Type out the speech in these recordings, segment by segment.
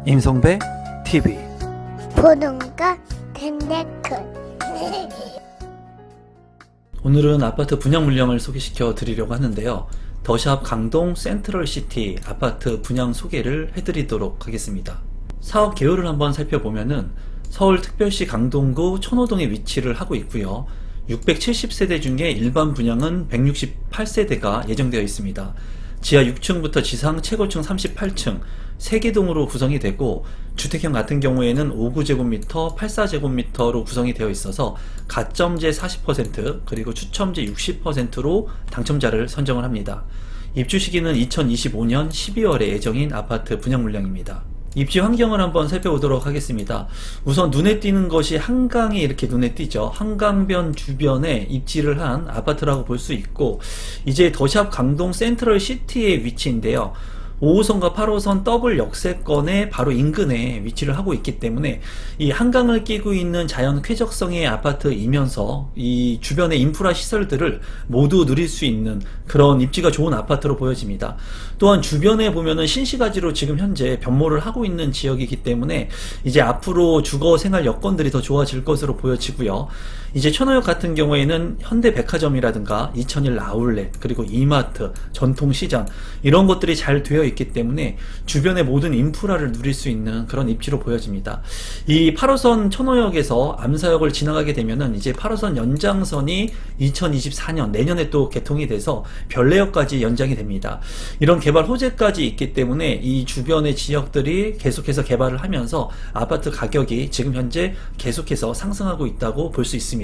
임성배 TV 보는가 텐데크. 오늘은 아파트 분양 물량을 소개시켜 드리려고 하는데요. 더샵 강동 센트럴시티 아파트 분양 소개를 해드리도록 하겠습니다. 사업 개요를 한번 살펴보면은 서울특별시 강동구 천호동에 위치를 하고 있고요. 670세대 중에 일반 분양은 168세대가 예정되어 있습니다. 지하 6층부터 지상 최고층 38층 3개동으로 구성이 되고, 주택형 같은 경우에는 59제곱미터, 84제곱미터로 구성이 되어 있어서 가점제 40% 그리고 추첨제 60%로 당첨자를 선정을 합니다. 입주 시기는 2025년 12월에 예정인 아파트 분양 물량입니다. 입지 환경을 한번 살펴보도록 하겠습니다. 우선 눈에 띄는 것이 한강이 이렇게 눈에 띄죠. 한강변 주변에 입지를 한 아파트라고 볼 수 있고, 이제 더샵 강동 센트럴 시티의 위치인데요. 5호선과 8호선 더블 역세권의 바로 인근에 위치를 하고 있기 때문에 이 한강을 끼고 있는 자연 쾌적성의 아파트이면서 이 주변의 인프라 시설들을 모두 누릴 수 있는 그런 입지가 좋은 아파트로 보여집니다. 또한 주변에 보면은 신시가지로 지금 현재 변모를 하고 있는 지역이기 때문에 이제 앞으로 주거 생활 여건들이 더 좋아질 것으로 보여지고요. 이제 천호역 같은 경우에는 현대백화점이라든가 2001 아울렛 그리고 이마트, 전통시장 이런 것들이 잘 되어 있기 때문에 주변의 모든 인프라를 누릴 수 있는 그런 입지로 보여집니다. 이 8호선 천호역에서 암사역을 지나가게 되면은 이제 8호선 연장선이 2024년 내년에 또 개통이 돼서 별내역까지 연장이 됩니다. 이런 개발 호재까지 있기 때문에 이 주변의 지역들이 계속해서 개발을 하면서 아파트 가격이 지금 현재 계속해서 상승하고 있다고 볼 수 있습니다.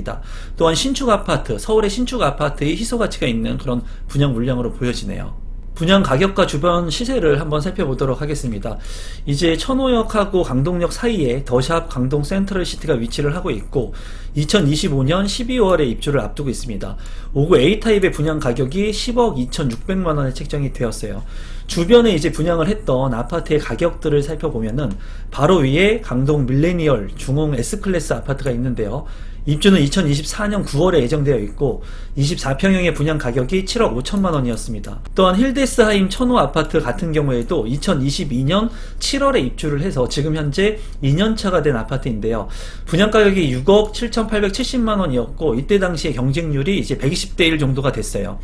또한 신축 아파트, 서울의 신축 아파트의 희소 가치가 있는 그런 분양 물량으로 보여지네요. 분양 가격과 주변 시세를 한번 살펴보도록 하겠습니다. 이제 천호역하고 강동역 사이에 더샵 강동 센트럴시티가 위치를 하고 있고, 2025년 12월에 입주를 앞두고 있습니다. 5구 A타입의 분양 가격이 10억 2,600만원에 책정이 되었어요. 주변에 이제 분양을 했던 아파트의 가격들을 살펴보면은 바로 위에 강동 밀레니얼 중흥 S클래스 아파트가 있는데요. 입주는 2024년 9월에 예정되어 있고 24평형의 분양 가격이 7억 5천만 원이었습니다. 또한 힐데스하임 천호 아파트 같은 경우에도 2022년 7월에 입주를 해서 지금 현재 2년차가 된 아파트인데요. 분양 가격이 6억 7,870만 원이었고 이때 당시에 경쟁률이 이제 120대 1 정도가 됐어요.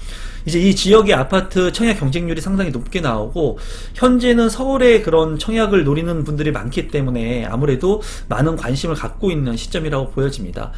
이제 이 지역의 아파트 청약 경쟁률이 상당히 높게 나오고, 현재는 서울의 그런 청약을 노리는 분들이 많기 때문에 아무래도 많은 관심을 갖고 있는 시점이라고 보여집니다.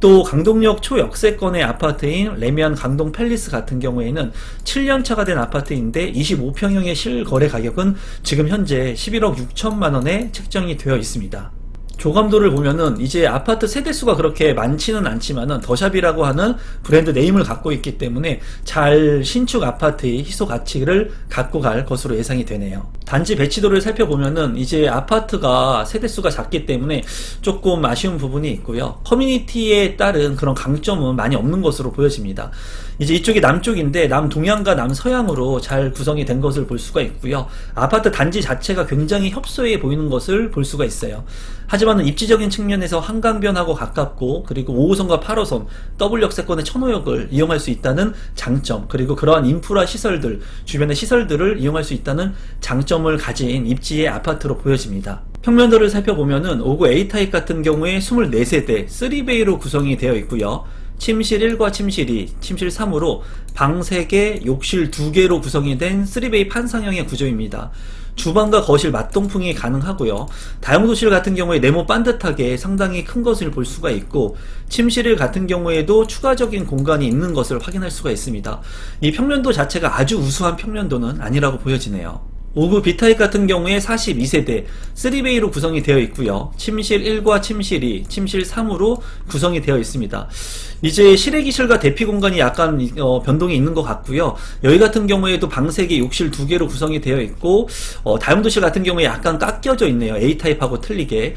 또 강동역 초역세권의 아파트인 레미안 강동 팰리스 같은 경우에는 7년차가 된 아파트인데 25평형의 실거래 가격은 지금 현재 11억 6천만 원에 책정이 되어 있습니다. 조감도를 보면은 이제 아파트 세대수가 그렇게 많지는 않지만은 더샵이라고 하는 브랜드 네임을 갖고 있기 때문에 잘 신축 아파트의 희소 가치를 갖고 갈 것으로 예상이 되네요. 단지 배치도를 살펴보면은 이제 아파트가 세대수가 작기 때문에 조금 아쉬운 부분이 있고요. 커뮤니티에 따른 그런 강점은 많이 없는 것으로 보여집니다. 이제 이쪽이 남쪽인데 남동향과 남서향으로 잘 구성이 된 것을 볼 수가 있고요. 아파트 단지 자체가 굉장히 협소해 보이는 것을 볼 수가 있어요. 하지만 입지적인 측면에서 한강변하고 가깝고, 그리고 5호선과 8호선 더블 역세권의 천호역을 이용할 수 있다는 장점, 그리고 그러한 인프라 시설들, 주변의 시설들을 이용할 수 있다는 장점을 가진 입지의 아파트로 보여집니다. 평면도를 살펴보면은 5구 A타입 같은 경우에 24세대 3베이로 구성이 되어 있고요. 침실 1과 침실 2, 침실 3으로 방 3개, 욕실 2개로 구성이 된 3베이 판상형의 구조입니다. 주방과 거실 맞동풍이 가능하고요. 다용도실 같은 경우에 네모 반듯하게 상당히 큰 것을 볼 수가 있고, 침실 1 같은 경우에도 추가적인 공간이 있는 것을 확인할 수가 있습니다. 이 평면도 자체가 아주 우수한 평면도는 아니라고 보여지네요. 5구 B타입 같은 경우에 42세대 3베이로 구성이 되어 있고요. 침실 1과 침실 2, 침실 3으로 구성이 되어 있습니다. 이제 실외기실과 대피 공간이 약간 변동이 있는 것 같고요. 여기 같은 경우에도 방 3개, 욕실 2개로 구성이 되어 있고, 다용도실 같은 경우에 약간 깎여져 있네요. A타입하고 틀리게.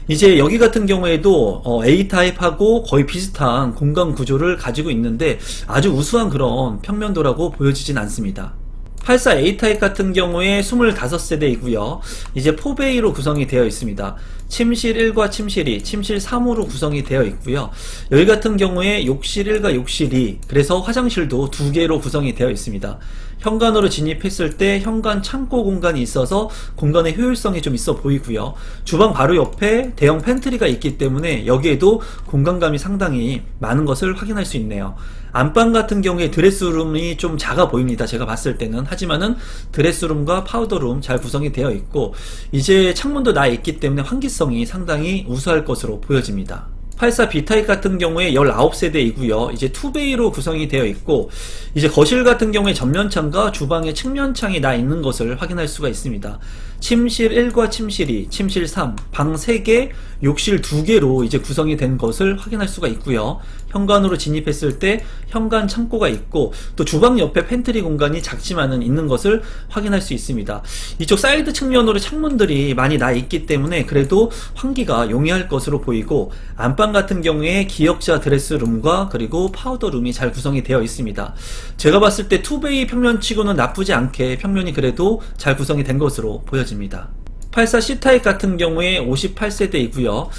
이제 여기 같은 경우에도 A타입하고 거의 비슷한 공간 구조를 가지고 있는데 아주 우수한 그런 평면도라고 보여지진 않습니다. 84A타입 같은 경우에 25세대이고요. 이제 4베이로 구성이 되어 있습니다. 침실 1과 침실 2, 침실 3으로 구성이 되어 있고요. 여기 같은 경우에 욕실 1과 욕실 2, 그래서 화장실도 2개로 구성이 되어 있습니다. 현관으로 진입했을 때 현관 창고 공간이 있어서 공간의 효율성이 좀 있어 보이고요. 주방 바로 옆에 대형 팬트리가 있기 때문에 여기에도 공간감이 상당히 많은 것을 확인할 수 있네요. 안방 같은 경우에 드레스룸이 좀 작아 보입니다. 제가 봤을 때는. 하지만은 드레스룸과 파우더룸 잘 구성이 되어 있고, 이제 창문도 나 있기 때문에 환기성이 상당히 우수할 것으로 보여집니다. 84 B타입 같은 경우에 19세대이고요. 이제 투베이로 구성이 되어 있고, 이제 거실 같은 경우에 전면창과 주방의 측면창이 나 있는 것을 확인할 수가 있습니다. 침실 1과 침실 2, 침실 3, 방 3개, 욕실 2개로 이제 구성이 된 것을 확인할 수가 있고요. 현관으로 진입했을 때 현관 창고가 있고, 또 주방 옆에 팬트리 공간이 작지만은 있는 것을 확인할 수 있습니다. 이쪽 사이드 측면으로 창문들이 많이 나 있기 때문에 그래도 환기가 용이할 것으로 보이고, 안방 같은 경우에 기역자 드레스룸과 그리고 파우더룸이 잘 구성이 되어 있습니다. 제가 봤을 때 투베이 평면치고는 나쁘지 않게 평면이 그래도 잘 구성이 된 것으로 보여집니다. 84 C타입 같은 경우에 58세대이고요.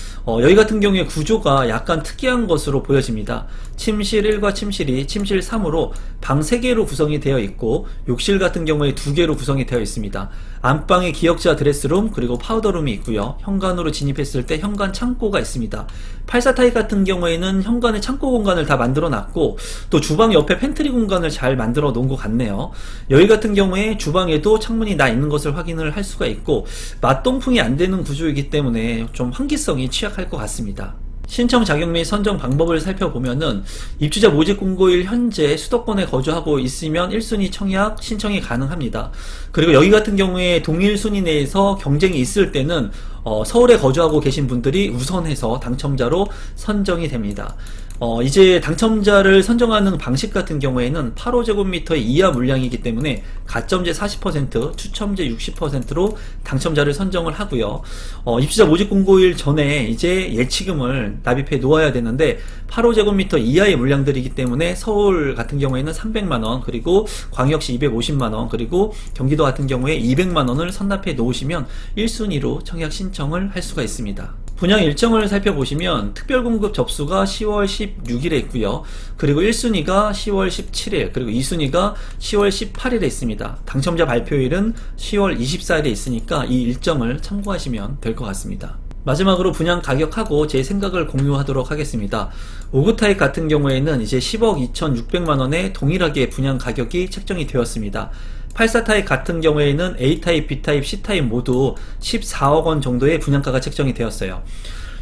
여기 같은 경우에 구조가 약간 특이한 것으로 보여집니다. 침실 1과 침실 2, 침실 3으로 방 3개로 구성이 되어 있고, 욕실 같은 경우에 2개로 구성이 되어 있습니다. 안방에 기역자 드레스룸 그리고 파우더룸이 있고요. 현관으로 진입했을 때 현관 창고가 있습니다. 84 타입 같은 경우에는 현관에 창고 공간을 다 만들어 놨고, 또 주방 옆에 팬트리 공간을 잘 만들어 놓은 것 같네요. 여기 같은 경우에 주방에도 창문이 나 있는 것을 확인을 할 수가 있고, 맞동풍이 안 되는 구조이기 때문에 좀 환기성이 취약할 것 같습니다. 신청 자격 및 선정 방법을 살펴보면은, 입주자 모집 공고일 현재 수도권에 거주하고 있으면 1순위 청약 신청이 가능합니다. 그리고 여기 같은 경우에 동일 순위 내에서 경쟁이 있을 때는 서울에 거주하고 계신 분들이 우선해서 당첨자로 선정이 됩니다. 이제 당첨자를 선정하는 방식 같은 경우에는 8호제곱미터 이하 물량이기 때문에 가점제 40%, 추첨제 60%로 당첨자를 선정을 하고요. 입주자 모집 공고일 전에 이제 예치금을 납입해 놓아야 되는데, 8호제곱미터 이하의 물량들이기 때문에 서울 같은 경우에는 300만원, 그리고 광역시 250만원, 그리고 경기도 같은 경우에 200만원을 선납해 놓으시면 1순위로 청약 신청을 할 수가 있습니다. 분양 일정을 살펴보시면 특별공급 접수가 10월 16일에 있고요. 그리고 1순위가 10월 17일, 그리고 2순위가 10월 18일에 있습니다. 당첨자 발표일은 10월 24일에 있으니까 이 일정을 참고하시면 될 것 같습니다. 마지막으로 분양 가격하고 제 생각을 공유하도록 하겠습니다. 5구 타입 같은 경우에는 이제 10억 2,600만원에 동일하게 분양 가격이 책정이 되었습니다. 84 타입 같은 경우에는 A 타입, B 타입, C 타입 모두 14억 원 정도의 분양가가 책정이 되었어요.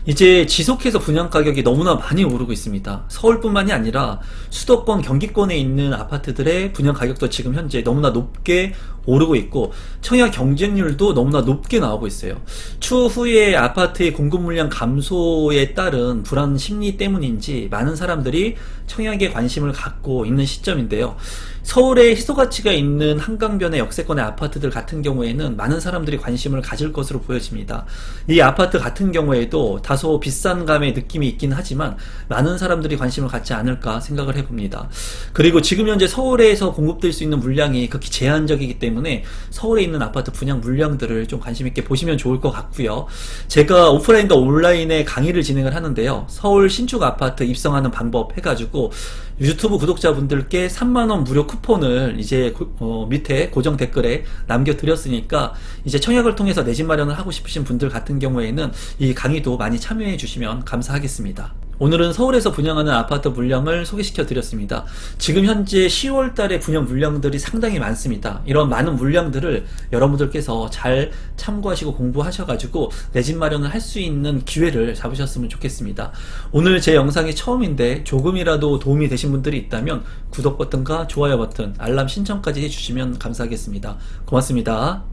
이제 지속해서 분양 가격이 너무나 많이 오르고 있습니다. 서울뿐만이 아니라 수도권, 경기권에 있는 아파트들의 분양 가격도 지금 현재 너무나 높게 오르고 있고, 청약 경쟁률도 너무나 높게 나오고 있어요. 추후에 아파트의 공급 물량 감소에 따른 불안 심리 때문인지 많은 사람들이 청약에 관심을 갖고 있는 시점인데요. 서울에 희소가치가 있는 한강변의 역세권의 아파트들 같은 경우에는 많은 사람들이 관심을 가질 것으로 보여집니다. 이 아파트 같은 경우에도 다소 비싼 감의 느낌이 있긴 하지만 많은 사람들이 관심을 갖지 않을까 생각을 해봅니다. 그리고 지금 현재 서울에서 공급될 수 있는 물량이 극히 제한적이기 때문에 서울에 있는 아파트 분양 물량들을 좀 관심 있게 보시면 좋을 것 같고요. 제가 오프라인과 온라인에 강의를 진행을 하는데요. 서울 신축 아파트 입성하는 방법 해가지고 유튜브 구독자분들께 3만원 무료 쿠폰을 이제 밑에 고정 댓글에 남겨드렸으니까, 이제 청약을 통해서 내 집 마련을 하고 싶으신 분들 같은 경우에는 이 강의도 많이 참여해 주시면 감사하겠습니다. 오늘은 서울에서 분양하는 아파트 물량을 소개시켜 드렸습니다. 지금 현재 10월 달에 분양 물량들이 상당히 많습니다. 이런 많은 물량들을 여러분들께서 잘 참고하시고 공부하셔가지고 내 집 마련을 할 수 있는 기회를 잡으셨으면 좋겠습니다. 오늘 제 영상이 처음인데 조금이라도 도움이 되신 분들이 있다면 구독 버튼과 좋아요 버튼, 알람 신청까지 해주시면 감사하겠습니다. 고맙습니다.